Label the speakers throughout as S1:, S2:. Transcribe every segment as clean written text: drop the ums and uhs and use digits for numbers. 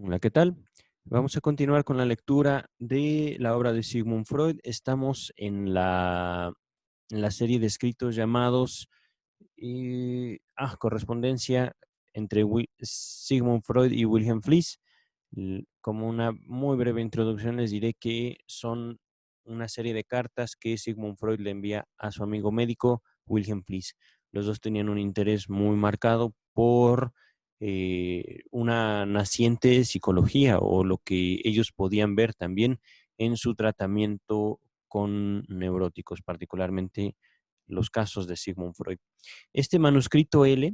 S1: Hola, ¿qué tal? Vamos a continuar con la lectura de la obra de Sigmund Freud. Estamos en la serie de escritos llamados Correspondencia entre Sigmund Freud y Wilhelm Fliess. Como una muy breve introducción, les diré que son una serie de cartas que Sigmund Freud le envía a su amigo médico Wilhelm Fliess. Los dos tenían un interés muy marcado por una naciente psicología o lo que ellos podían ver también en su tratamiento con neuróticos, particularmente los casos de Sigmund Freud. Este manuscrito L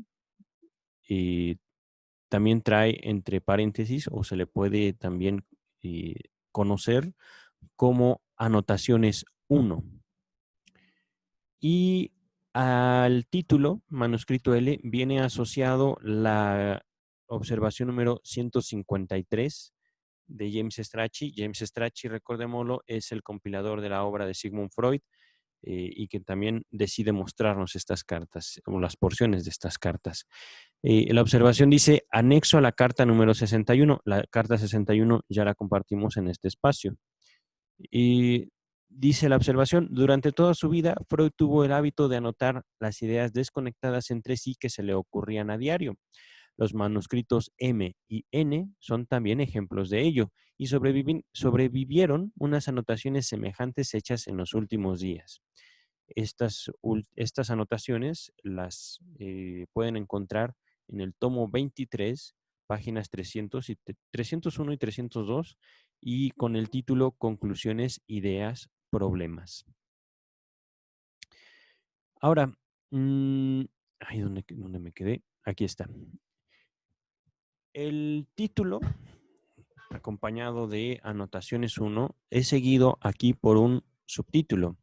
S1: eh, también trae entre paréntesis o se le puede también eh, conocer como anotaciones 1. Y al título, manuscrito L, viene asociado la observación número 153 de James Strachey. James Strachey, recordémoslo, es el compilador de la obra de Sigmund Freud y que también decide mostrarnos estas cartas o las porciones de estas cartas. La observación dice, anexo a la carta número 61. La carta 61 ya la compartimos en este espacio. Y dice la observación, durante toda su vida, Freud tuvo el hábito de anotar las ideas desconectadas entre sí que se le ocurrían a diario. Los manuscritos M y N son también ejemplos de ello y sobrevivieron unas anotaciones semejantes hechas en los últimos días. Estas anotaciones las pueden encontrar en el tomo 23, páginas 301 y 302, y con el título Conclusiones, Ideas, Problemas. Ahora, ¿dónde me quedé? Aquí está. El título, acompañado de anotaciones 1, es seguido aquí por un subtítulo,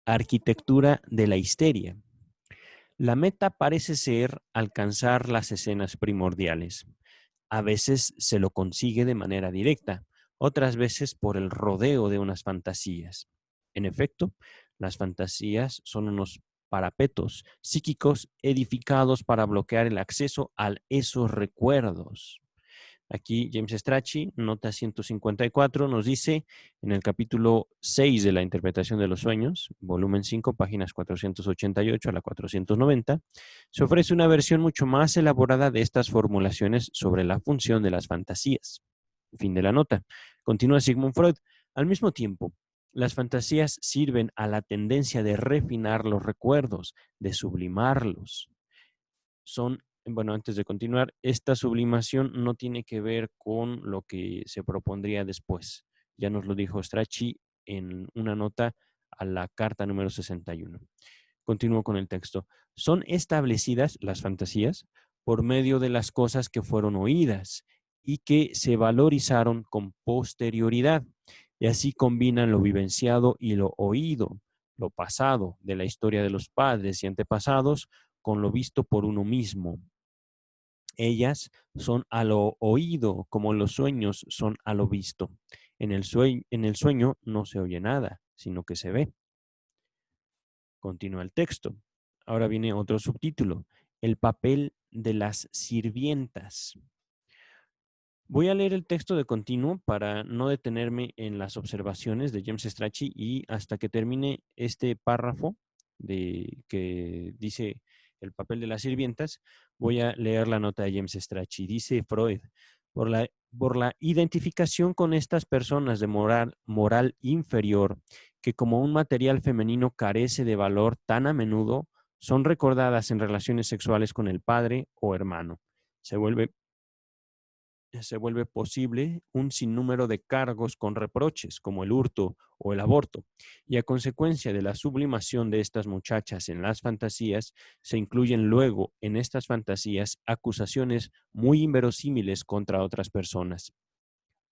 S1: Arquitectura de la histeria. La meta parece ser alcanzar las escenas primordiales. A veces se lo consigue de manera directa, otras veces por el rodeo de unas fantasías. En efecto, las fantasías son unos parapetos psíquicos edificados para bloquear el acceso a esos recuerdos. Aquí James Strachey, nota 154, nos dice en el capítulo 6 de la interpretación de los sueños, volumen 5, páginas 488 a la 490, se ofrece una versión mucho más elaborada de estas formulaciones sobre la función de las fantasías. Fin de la nota. Continúa Sigmund Freud. Al mismo tiempo, las fantasías sirven a la tendencia de refinar los recuerdos, de sublimarlos. Antes de continuar, esta sublimación no tiene que ver con lo que se propondría después. Ya nos lo dijo Strachey en una nota a la carta número 61. Continúo con el texto. Son establecidas las fantasías por medio de las cosas que fueron oídas y que se valorizaron con posterioridad. Y así combinan lo vivenciado y lo oído, lo pasado de la historia de los padres y antepasados con lo visto por uno mismo. Ellas son a lo oído como los sueños son a lo visto. En el sueño no se oye nada, sino que se ve. Continúa el texto. Ahora viene otro subtítulo, el papel de las sirvientas. Voy a leer el texto de continuo para no detenerme en las observaciones de James Strachey y hasta que termine este párrafo que dice el papel de las sirvientas, voy a leer la nota de James Strachey. Dice Freud, por la identificación con estas personas de moral inferior, que como un material femenino carece de valor tan a menudo, son recordadas en relaciones sexuales con el padre o hermano. Se vuelve posible un sinnúmero de cargos con reproches, como el hurto o el aborto, y a consecuencia de la sublimación de estas muchachas en las fantasías, se incluyen luego en estas fantasías acusaciones muy inverosímiles contra otras personas.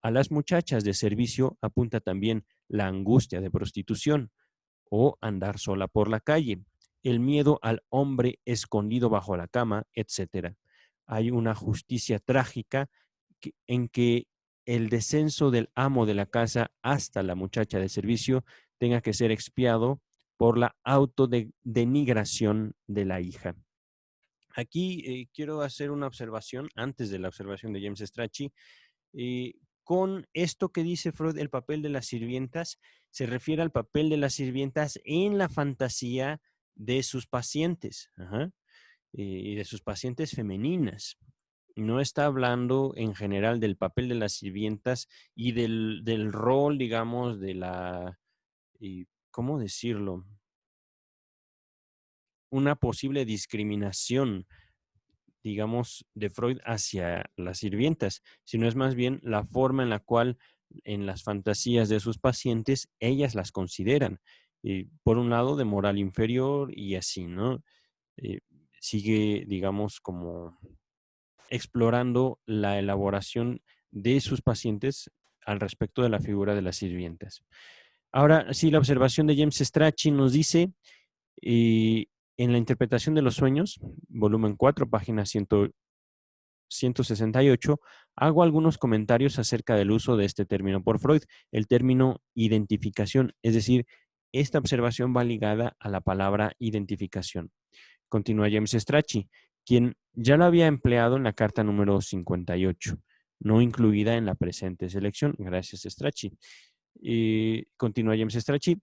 S1: A las muchachas de servicio apunta también la angustia de prostitución o andar sola por la calle, el miedo al hombre escondido bajo la cama, etc. Hay una justicia trágica en que el descenso del amo de la casa hasta la muchacha de servicio tenga que ser expiado por la autodenigración de la hija. Aquí quiero hacer una observación, antes de la observación de James Strachey, Con esto que dice Freud, el papel de las sirvientas, se refiere al papel de las sirvientas en la fantasía de sus pacientes, ajá, y de sus pacientes femeninas. No está hablando en general del papel de las sirvientas y del rol, digamos, de la, ¿cómo decirlo? Una posible discriminación, digamos, de Freud hacia las sirvientas, sino es más bien la forma en la cual en las fantasías de sus pacientes ellas las consideran, por un lado, de moral inferior y así, ¿no? Eh, Sigue, digamos, como explorando la elaboración de sus pacientes al respecto de la figura de las sirvientas. Ahora, sí, la observación de James Strachey nos dice, en la interpretación de los sueños, volumen 4, página 168, hago algunos comentarios acerca del uso de este término por Freud, el término identificación, es decir, esta observación va ligada a la palabra identificación. Continúa James Strachey, quien ya lo había empleado en la carta número 58, no incluida en la presente selección. Gracias, Strachey. Continúa James Strachey,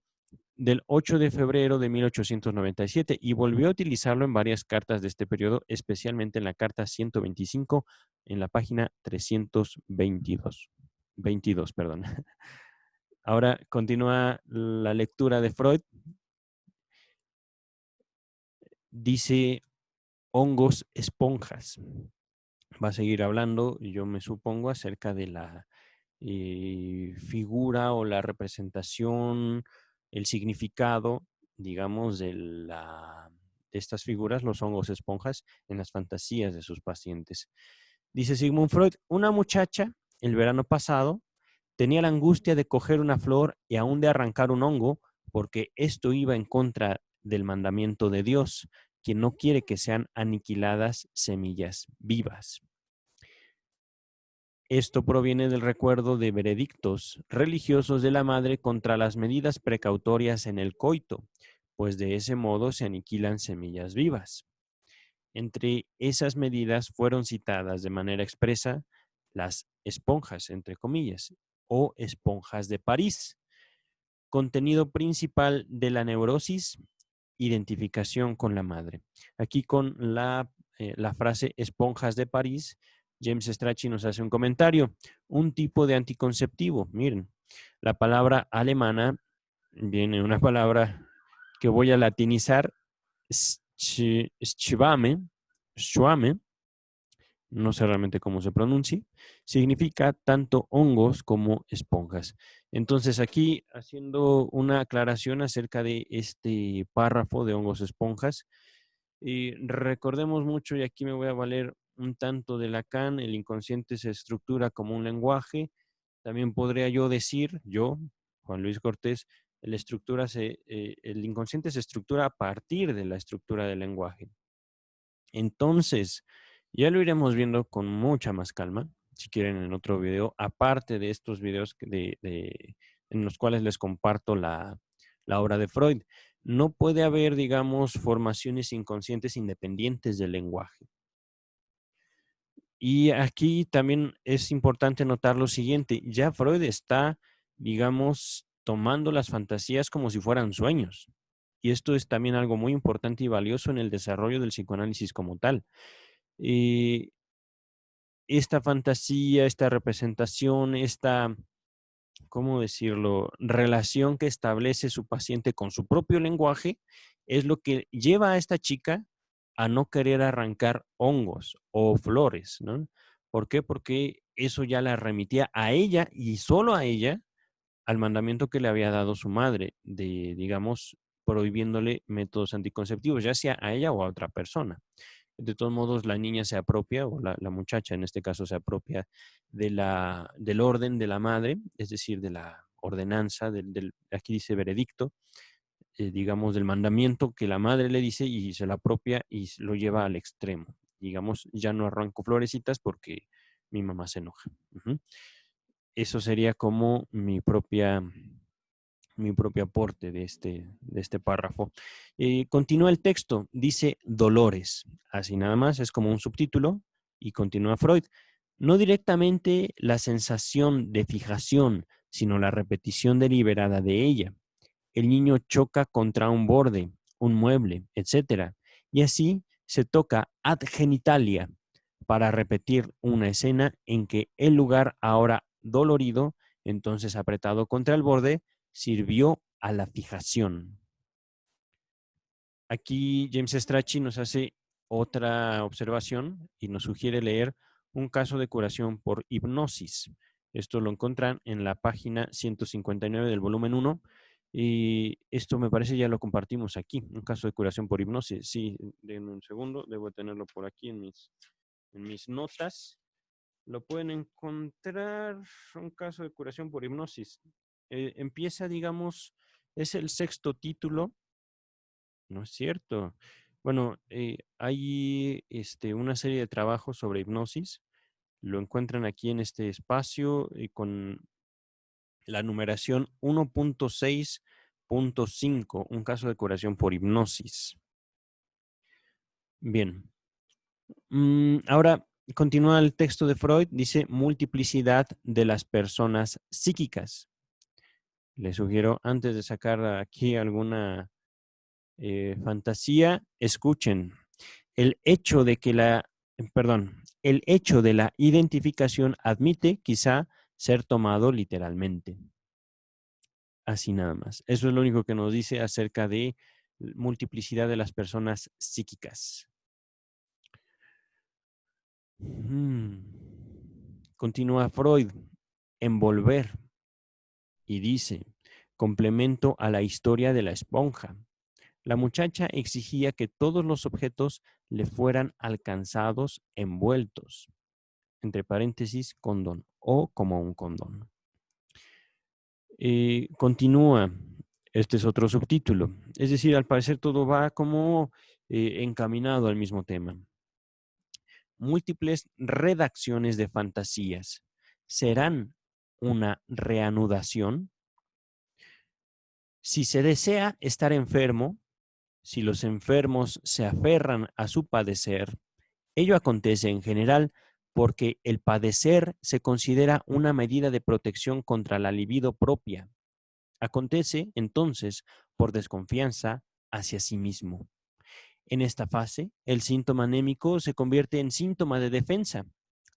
S1: del 8 de febrero de 1897 y volvió a utilizarlo en varias cartas de este periodo, especialmente en la carta 125 en la página 322. 22, perdón. Ahora continúa la lectura de Freud. Dice hongos esponjas. Va a seguir hablando, yo me supongo, acerca de la figura o la representación, el significado, digamos, de estas figuras, los hongos esponjas, en las fantasías de sus pacientes. Dice Sigmund Freud, una muchacha, el verano pasado, tenía la angustia de coger una flor y aún de arrancar un hongo, porque esto iba en contra del mandamiento de Dios, quien no quiere que sean aniquiladas semillas vivas. Esto proviene del recuerdo de veredictos religiosos de la madre contra las medidas precautorias en el coito, pues de ese modo se aniquilan semillas vivas. Entre esas medidas fueron citadas de manera expresa las esponjas, entre comillas, o esponjas de París. Contenido principal de la neurosis, identificación con la madre. Aquí con la frase esponjas de París, James Strachey nos hace un comentario. Un tipo de anticonceptivo. Miren, la palabra alemana viene una palabra que voy a latinizar, schwame, no sé realmente cómo se pronuncia, significa tanto hongos como esponjas. Entonces aquí haciendo una aclaración acerca de este párrafo de hongos esponjas, recordemos mucho, y aquí me voy a valer un tanto de Lacan, el inconsciente se estructura como un lenguaje. También podría yo decir, yo, Juan Luis Cortés, el inconsciente se estructura a partir de la estructura del lenguaje. Entonces, ya lo iremos viendo con mucha más calma, si quieren, en otro video, aparte de estos videos en los cuales les comparto la obra de Freud. No puede haber, digamos, formaciones inconscientes independientes del lenguaje. Y aquí también es importante notar lo siguiente, ya Freud está, digamos, tomando las fantasías como si fueran sueños. Y esto es también algo muy importante y valioso en el desarrollo del psicoanálisis como tal. Esta fantasía, esta representación, esta, ¿cómo decirlo?, relación que establece su paciente con su propio lenguaje, es lo que lleva a esta chica a no querer arrancar hongos o flores, ¿no? ¿Por qué? Porque eso ya la remitía a ella y solo a ella al mandamiento que le había dado su madre de, digamos, prohibiéndole métodos anticonceptivos, ya sea a ella o a otra persona. De todos modos, la niña se apropia, o la muchacha en este caso se apropia del orden de la madre, es decir, de la ordenanza, aquí dice veredicto, digamos, del mandamiento que la madre le dice y se la apropia y lo lleva al extremo. Digamos, ya no arranco florecitas porque mi mamá se enoja. Eso sería como mi propio aporte de este párrafo. Continúa el texto, dice dolores, así nada más, es como un subtítulo, y continúa Freud. No directamente la sensación de fijación, sino la repetición deliberada de ella. El niño choca contra un borde, un mueble, etc. Y así se toca ad genitalia para repetir una escena en que el lugar ahora dolorido, entonces apretado contra el borde, sirvió a la fijación. Aquí James Strachey nos hace otra observación y nos sugiere leer un caso de curación por hipnosis. Esto lo encuentran en la página 159 del volumen 1 y esto me parece ya lo compartimos aquí, un caso de curación por hipnosis. Sí, denme un segundo, debo tenerlo por aquí en mis notas. Lo pueden encontrar, un caso de curación por hipnosis. Empieza, digamos, es el sexto título. No es cierto. Bueno, hay una serie de trabajos sobre hipnosis. Lo encuentran aquí en este espacio con la numeración 1.6.5, un caso de curación por hipnosis. Bien. Ahora continúa el texto de Freud, dice multiplicidad de las personas psíquicas. Les sugiero, antes de sacar aquí alguna fantasía, escuchen. El hecho de que el hecho de la identificación admite quizá ser tomado literalmente. Así nada más. Eso es lo único que nos dice acerca de multiplicidad de las personas psíquicas. Continúa Freud, envolver, y dice, complemento a la historia de la esponja. La muchacha exigía que todos los objetos le fueran alcanzados envueltos, entre paréntesis, condón, o como un condón. Continúa, este es otro subtítulo, es decir, al parecer todo va como encaminado al mismo tema. Múltiples redacciones de fantasías. ¿Serán una reanudación? Si se desea estar enfermo, si los enfermos se aferran a su padecer, ello acontece en general porque el padecer se considera una medida de protección contra la libido propia. Acontece, entonces, por desconfianza hacia sí mismo. En esta fase, el síntoma anémico se convierte en síntoma de defensa.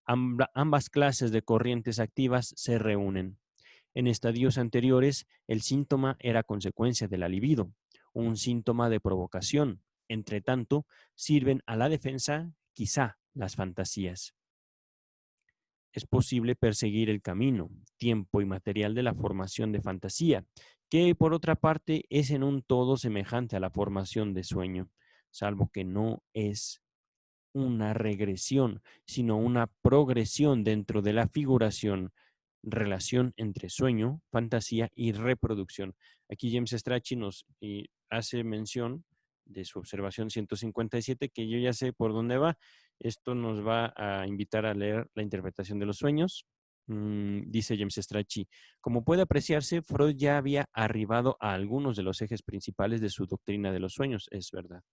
S1: Ambas clases de corrientes activas se reúnen. En estadios anteriores, el síntoma era consecuencia de la libido, un síntoma de provocación. Entre tanto, sirven a la defensa, quizá, las fantasías. Es posible perseguir el camino, tiempo y material de la formación de fantasía, que por otra parte es en un todo semejante a la formación de sueño, salvo que no es una regresión, sino una progresión dentro de la figuración, relación entre sueño, fantasía y reproducción. Aquí James Strachey nos hace mención de su observación 157, que yo ya sé por dónde va. Esto nos va a invitar a leer la interpretación de los sueños. Dice James Strachey, como puede apreciarse, Freud ya había arribado a algunos de los ejes principales de su doctrina de los sueños, es verdad.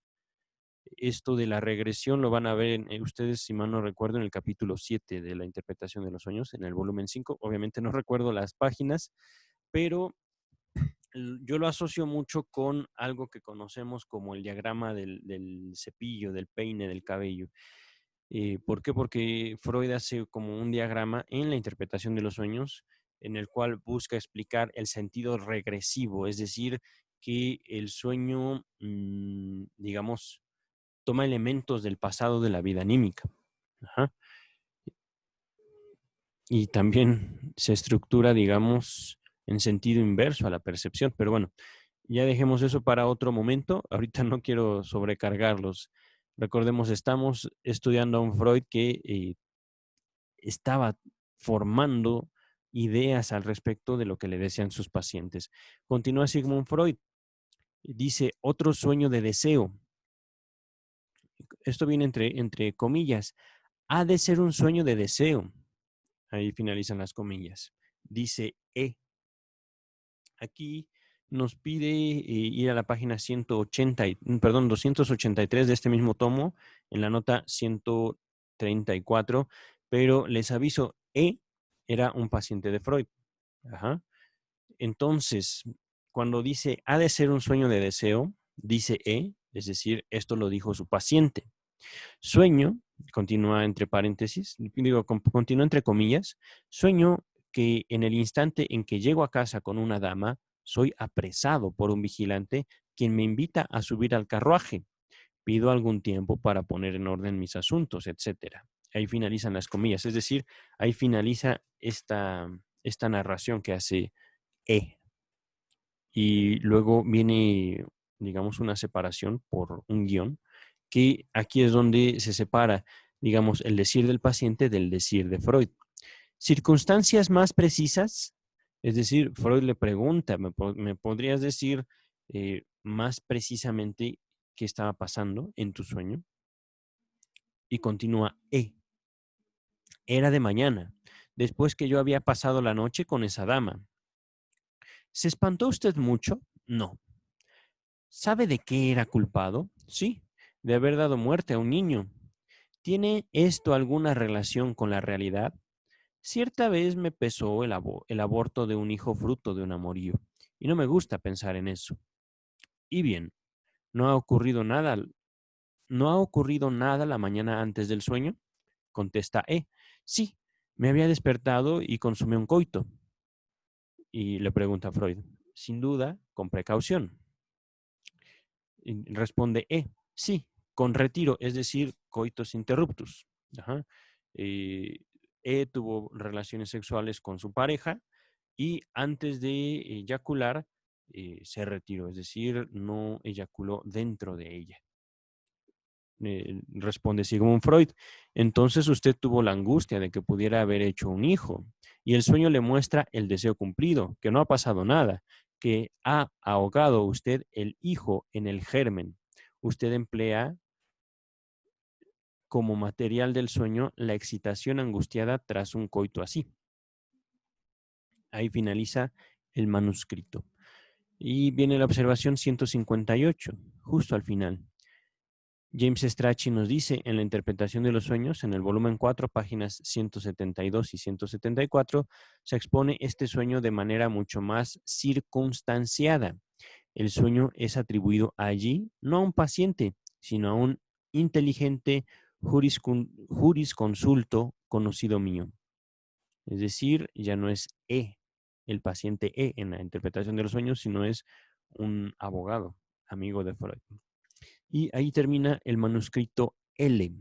S1: Esto de la regresión lo van a ver ustedes, si mal no recuerdo, en el capítulo 7 de la interpretación de los sueños, en el volumen 5. Obviamente no recuerdo las páginas, pero yo lo asocio mucho con algo que conocemos como el diagrama del cepillo, del peine, del cabello. ¿Por qué? Porque Freud hace como un diagrama en la interpretación de los sueños en el cual busca explicar el sentido regresivo, es decir, que el sueño, digamos, toma elementos del pasado de la vida anímica. Ajá. Y también se estructura, digamos, en sentido inverso a la percepción. Pero bueno, ya dejemos eso para otro momento. Ahorita no quiero sobrecargarlos. Recordemos, estamos estudiando a un Freud que estaba formando ideas al respecto de lo que le decían sus pacientes. Continúa Sigmund Freud. Dice, otro sueño de deseo. Esto viene entre comillas. Ha de ser un sueño de deseo. Ahí finalizan las comillas. Dice Aquí nos pide ir a la página 283 de este mismo tomo, en la nota 134, pero les aviso, E era un paciente de Freud. Ajá. Entonces, cuando dice, ha de ser un sueño de deseo, dice E, es decir, esto lo dijo su paciente. Sueño, continúa entre paréntesis, digo, continúa entre comillas, sueño que en el instante en que llego a casa con una dama, soy apresado por un vigilante quien me invita a subir al carruaje. Pido algún tiempo para poner en orden mis asuntos, etcétera. Ahí finalizan las comillas, es decir, ahí finaliza esta narración que hace E. Y luego viene, digamos, una separación por un guión, que aquí es donde se separa, digamos, el decir del paciente del decir de Freud. Circunstancias más precisas, es decir, Freud le pregunta, ¿me podrías decir más precisamente qué estaba pasando en tu sueño? Y continúa, era de mañana, después que yo había pasado la noche con esa dama. ¿Se espantó usted mucho? No. ¿Sabe de qué era culpado? Sí, de haber dado muerte a un niño. ¿Tiene esto alguna relación con la realidad? Cierta vez me pesó el aborto de un hijo fruto de un amorío, y no me gusta pensar en eso. Y bien, ¿no ha ocurrido nada? ¿No ha ocurrido nada la mañana antes del sueño? Contesta E. Sí, me había despertado y consumí un coito. Y le pregunta a Freud, sin duda, con precaución. Y responde E. Sí, con retiro, es decir, coitus interruptus. Ajá. Eh, tuvo relaciones sexuales con su pareja y antes de eyacular se retiró, es decir, no eyaculó dentro de ella. Responde Sigmund Freud. Entonces usted tuvo la angustia de que pudiera haber hecho un hijo y el sueño le muestra el deseo cumplido, que no ha pasado nada, que ha ahogado usted el hijo en el germen. Usted emplea como material del sueño la excitación angustiada tras un coito así. Ahí finaliza el manuscrito. Y viene la observación 158, justo al final. James Strachey nos dice en la interpretación de los sueños, en el volumen 4, páginas 172 y 174, se expone este sueño de manera mucho más circunstanciada. El sueño es atribuido allí no a un paciente, sino a un inteligente jurisconsulto conocido mío. Es decir, ya no es E, el paciente E en la interpretación de los sueños, sino es un abogado, amigo de Freud. Y ahí termina el manuscrito L.